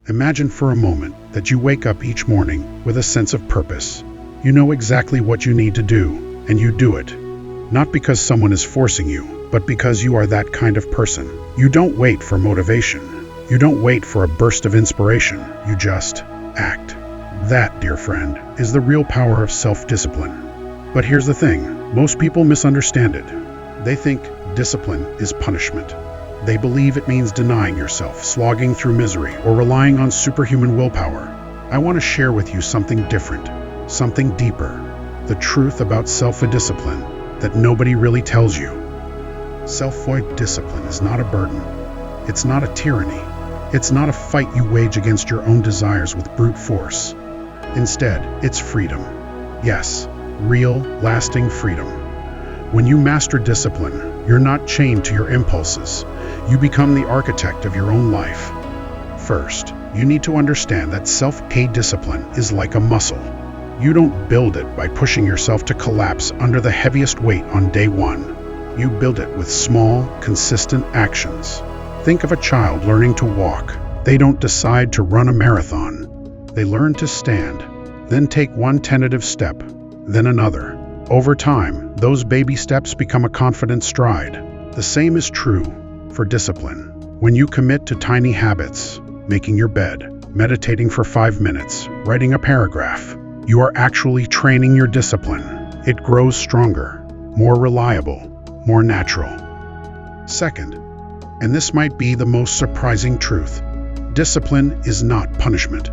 Imagine for a moment that you wake up each morning with a sense of purpose. You know exactly what you need to do, and you do it. Not because someone is forcing you, but because you are that kind of person. You don't wait for motivation. You don't wait for a burst of inspiration. You just act. That, dear friend, is the real power of self-discipline. But here's the thing, most people misunderstand it. They think discipline is punishment. They believe it means denying yourself, slogging through misery, or relying on superhuman willpower. I want to share with you something different, something deeper, the truth about self-discipline that nobody really tells you. Self-discipline is not a burden. It's not a tyranny. It's not a fight you wage against your own desires with brute force. Instead, it's freedom. Yes, real, lasting freedom. When you master discipline, you're not chained to your impulses. You become the architect of your own life. First, you need to understand that self-paced discipline is like a muscle. You don't build it by pushing yourself to collapse under the heaviest weight on day one. You build it with small, consistent actions. Think of a child learning to walk. They don't decide to run a marathon. They learn to stand, then take one tentative step, then another. Over time, those baby steps become a confident stride. The same is true for discipline. When you commit to tiny habits, making your bed, meditating for 5 minutes, writing a paragraph, you are actually training your discipline. It grows stronger, more reliable, more natural. Second, and this might be the most surprising truth, discipline is not punishment.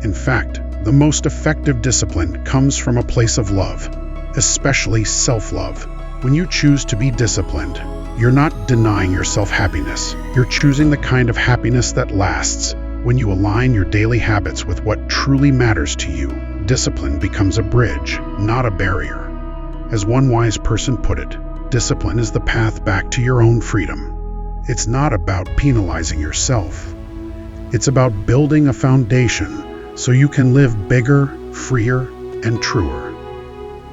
In fact, the most effective discipline comes from a place of love, especially self-love. When you choose to be disciplined, you're not denying yourself happiness. You're choosing the kind of happiness that lasts. When you align your daily habits with what truly matters to you, discipline becomes a bridge, not a barrier. As one wise person put it, discipline is the path back to your own freedom. It's not about penalizing yourself. It's about building a foundation so you can live bigger, freer, and truer.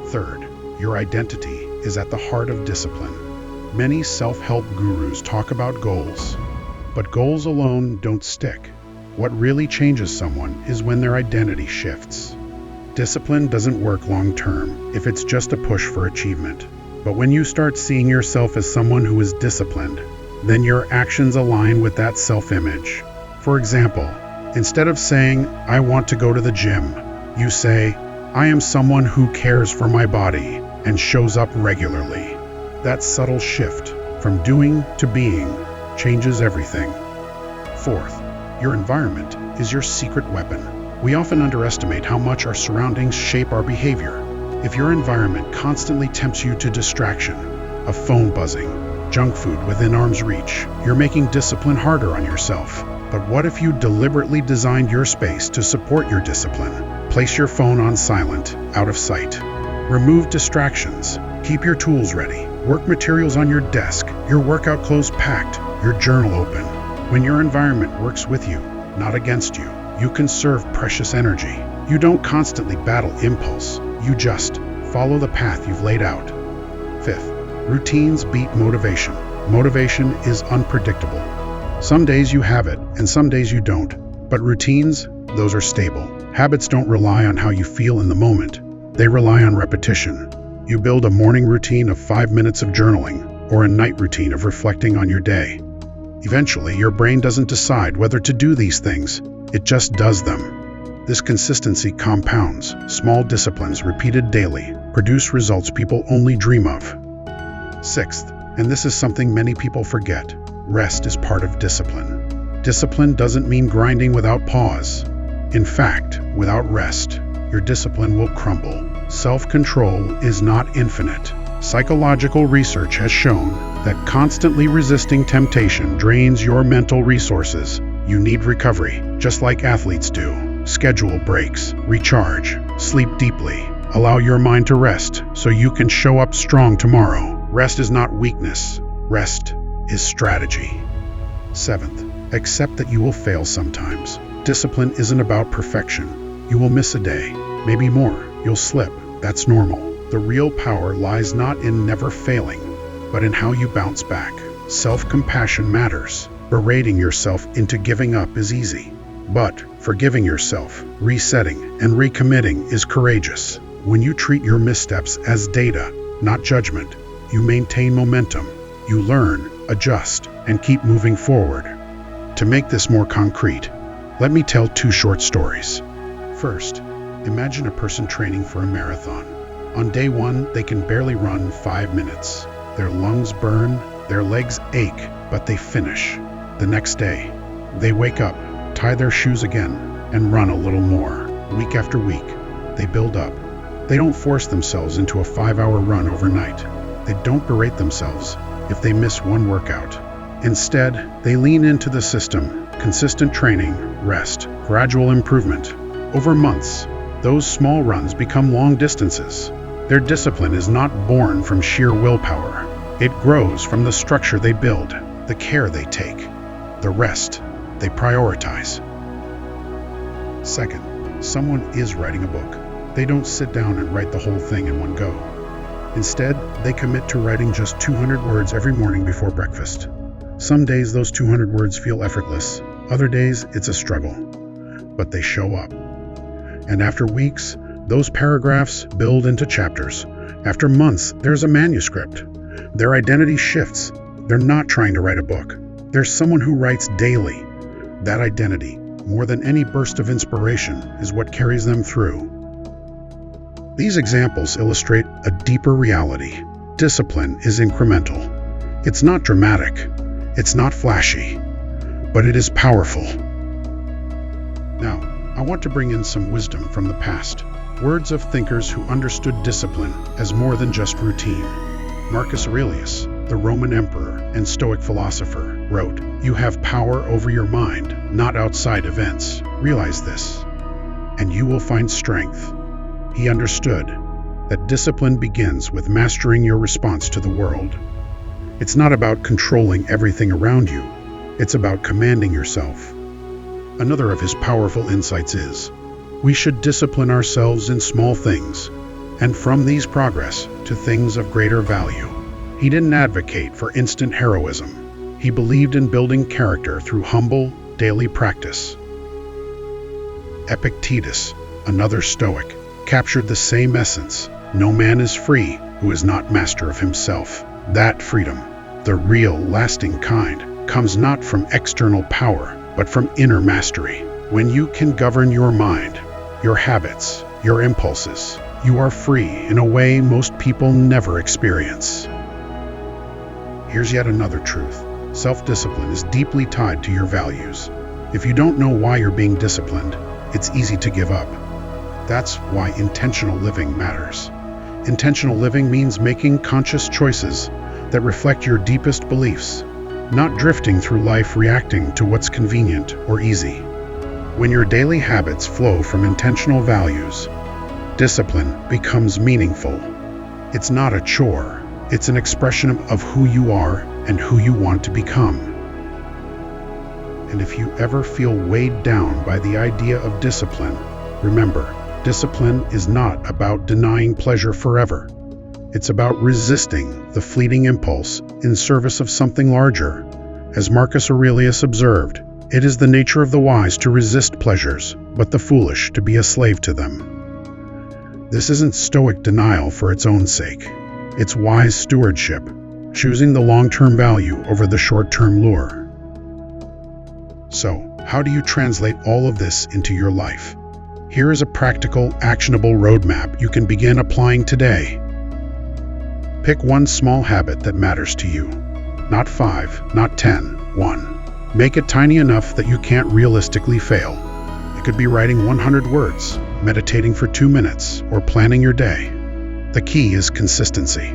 Third, your identity is at the heart of discipline. Many self-help gurus talk about goals, but goals alone don't stick. What really changes someone is when their identity shifts. Discipline doesn't work long-term if it's just a push for achievement. But when you start seeing yourself as someone who is disciplined, then your actions align with that self-image. For example, instead of saying, "I want to go to the gym," you say, "I am someone who cares for my body and shows up regularly." That subtle shift from doing to being changes everything. Fourth, your environment is your secret weapon. We often underestimate how much our surroundings shape our behavior. If your environment constantly tempts you to distraction, a phone buzzing, junk food within arm's reach, you're making discipline harder on yourself. But what if you deliberately designed your space to support your discipline? Place your phone on silent, out of sight. Remove distractions. Keep your tools ready. Work materials on your desk, your workout clothes packed, your journal open. When your environment works with you, not against you, you conserve precious energy. You don't constantly battle impulse. You just follow the path you've laid out. Fifth, routines beat motivation. Motivation is unpredictable. Some days you have it, and some days you don't. But routines, those are stable. Habits don't rely on how you feel in the moment. They rely on repetition. You build a morning routine of 5 minutes of journaling, or a night routine of reflecting on your day. Eventually, your brain doesn't decide whether to do these things. It just does them. This consistency compounds. Small disciplines repeated daily produce results people only dream of. Sixth, and this is something many people forget, rest is part of discipline. Discipline doesn't mean grinding without pause. In fact, without rest, your discipline will crumble. Self-control is not infinite. Psychological research has shown that constantly resisting temptation drains your mental resources. You need recovery, just like athletes do. Schedule breaks, recharge, sleep deeply. Allow your mind to rest so you can show up strong tomorrow. Rest is not weakness. Rest is strategy. Seventh, accept that you will fail sometimes. Discipline isn't about perfection. You will miss a day, maybe more. You'll slip. That's normal. The real power lies not in never failing, but in how you bounce back. Self-compassion matters. Berating yourself into giving up is easy. But forgiving yourself, resetting, and recommitting is courageous. When you treat your missteps as data, not judgment, you maintain momentum. You learn, adjust, and keep moving forward. To make this more concrete, let me tell 2 short stories. First, imagine a person training for a marathon. On day 1, they can barely run 5 minutes. Their lungs burn, their legs ache, but they finish. The next day, they wake up, tie their shoes again, and run a little more. Week after week, they build up. They don't force themselves into a 5-hour run overnight. They don't berate themselves if they miss one workout. Instead, they lean into the system, consistent training, rest, gradual improvement. Over months, those small runs become long distances. Their discipline is not born from sheer willpower. It grows from the structure they build, the care they take, the rest they prioritize. Second, someone is writing a book. They don't sit down and write the whole thing in one go. Instead, they commit to writing just 200 words every morning before breakfast. Some days those 200 words feel effortless. Other days, it's a struggle. But they show up. And after weeks, those paragraphs build into chapters. After months, there's a manuscript. Their identity shifts. They're not trying to write a book. They're someone who writes daily. That identity, more than any burst of inspiration, is what carries them through. These examples illustrate a deeper reality. Discipline is incremental. It's not dramatic. It's not flashy. But it is powerful. Now, I want to bring in some wisdom from the past. Words of thinkers who understood discipline as more than just routine. Marcus Aurelius, the Roman emperor and Stoic philosopher, wrote, "You have power over your mind, not outside events. Realize this, and you will find strength." He understood that discipline begins with mastering your response to the world. It's not about controlling everything around you. It's about commanding yourself. Another of his powerful insights is, we should discipline ourselves in small things, and from these progress to things of greater value. He didn't advocate for instant heroism. He believed in building character through humble, daily practice. Epictetus, another Stoic, captured the same essence. No man is free who is not master of himself. That freedom, the real, lasting kind, comes not from external power, but from inner mastery. When you can govern your mind, your habits, your impulses, you are free in a way most people never experience. Here's yet another truth. Self-discipline is deeply tied to your values. If you don't know why you're being disciplined, it's easy to give up. That's why intentional living matters. Intentional living means making conscious choices that reflect your deepest beliefs, not drifting through life reacting to what's convenient or easy. When your daily habits flow from intentional values, discipline becomes meaningful. It's not a chore. It's an expression of who you are and who you want to become. And if you ever feel weighed down by the idea of discipline, remember, discipline is not about denying pleasure forever. It's about resisting the fleeting impulse in service of something larger. As Marcus Aurelius observed, it is the nature of the wise to resist pleasures, but the foolish to be a slave to them. This isn't Stoic denial for its own sake. It's wise stewardship, choosing the long-term value over the short-term lure. So, how do you translate all of this into your life? Here is a practical, actionable roadmap you can begin applying today. Pick one small habit that matters to you. Not 5, not 10, 1. Make it tiny enough that you can't realistically fail. It could be writing 100 words, meditating for 2 minutes, or planning your day. The key is consistency.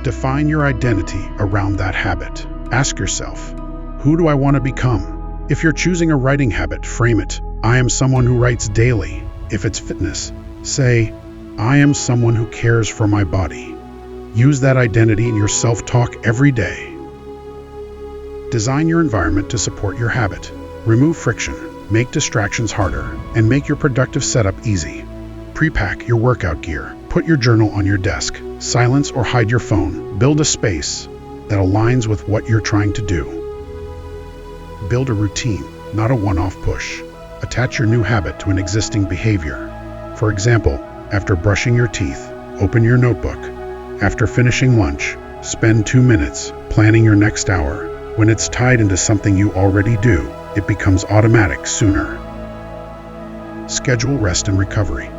Define your identity around that habit. Ask yourself, who do I want to become? If you're choosing a writing habit, frame it, I am someone who writes daily. If it's fitness, say, I am someone who cares for my body. Use that identity in your self-talk every day. Design your environment to support your habit. Remove friction, make distractions harder, and make your productive setup easy. Pre-pack your workout gear. Put your journal on your desk. Silence or hide your phone. Build a space that aligns with what you're trying to do. Build a routine. not a one-off push. Attach your new habit to an existing behavior. For example, after brushing your teeth, open your notebook. After finishing lunch, spend 2 minutes planning your next hour. When it's tied into something you already do, it becomes automatic sooner. Schedule rest and recovery.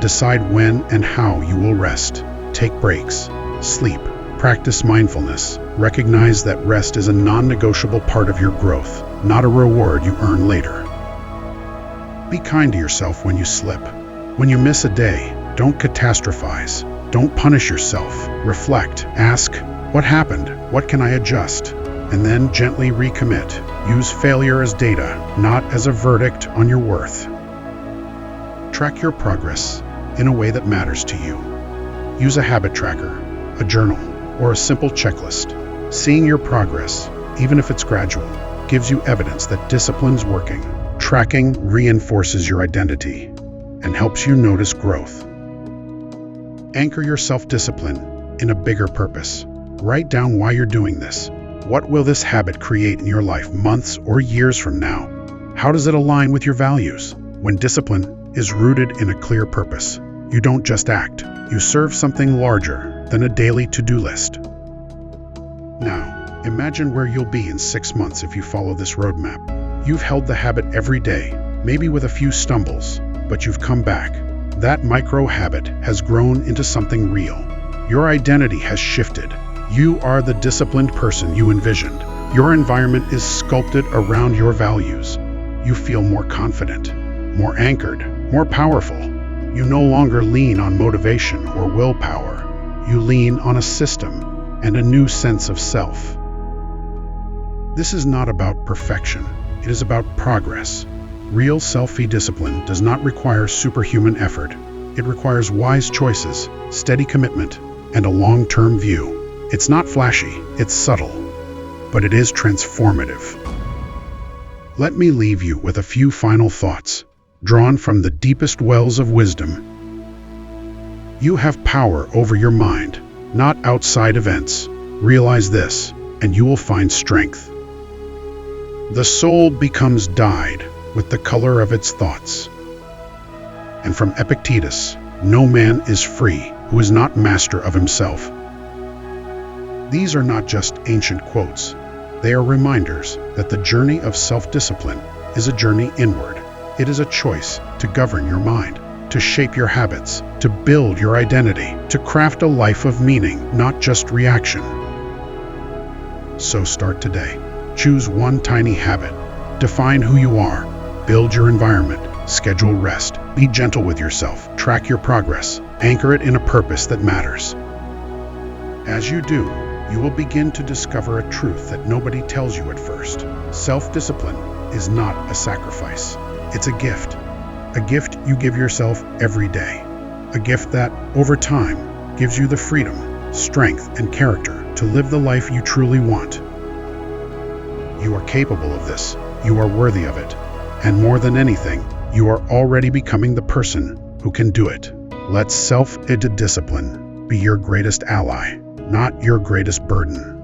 Decide when and how you will rest. Take breaks. Sleep. Practice mindfulness. Recognize that rest is a non-negotiable part of your growth, not a reward you earn later. Be kind to yourself when you slip. When you miss a day, don't catastrophize. Don't punish yourself. Reflect. Ask, what happened? What can I adjust? And then gently recommit. Use failure as data, not as a verdict on your worth. Track your progress in a way that matters to you. Use a habit tracker, a journal, or a simple checklist. Seeing your progress, even if it's gradual, gives you evidence that discipline's working. Tracking reinforces your identity and helps you notice growth. Anchor your self-discipline in a bigger purpose. Write down why you're doing this. What will this habit create in your life months or years from now? How does it align with your values? When discipline is rooted in a clear purpose, you don't just act, you serve something larger than a daily to-do list. Now, imagine where you'll be in 6 months if you follow this roadmap. You've held the habit every day, maybe with a few stumbles, but you've come back. That micro habit has grown into something real. Your identity has shifted. You are the disciplined person you envisioned. Your environment is sculpted around your values. You feel more confident, more anchored, more powerful. You no longer lean on motivation or willpower. You lean on a system and a new sense of self. This is not about perfection. It is about progress. Real self-discipline does not require superhuman effort. It requires wise choices, steady commitment, and a long-term view. It's not flashy, it's subtle, but it is transformative. Let me leave you with a few final thoughts, drawn from the deepest wells of wisdom. You have power over your mind, not outside events. Realize this, and you will find strength. The soul becomes dyed with the color of its thoughts. And from Epictetus, no man is free who is not master of himself. These are not just ancient quotes. They are reminders that the journey of self-discipline is a journey inward. It is a choice to govern your mind, to shape your habits, to build your identity, to craft a life of meaning, not just reaction. So start today. Choose one tiny habit. Define who you are. Build your environment. Schedule rest. Be gentle with yourself. Track your progress. Anchor it in a purpose that matters. As you do, you will begin to discover a truth that nobody tells you at first. Self-discipline is not a sacrifice. It's a gift. A gift you give yourself every day. A gift that, over time, gives you the freedom, strength, and character to live the life you truly want. You are capable of this. You are worthy of it. And more than anything, you are already becoming the person who can do it. Let self-discipline be your greatest ally, not your greatest burden.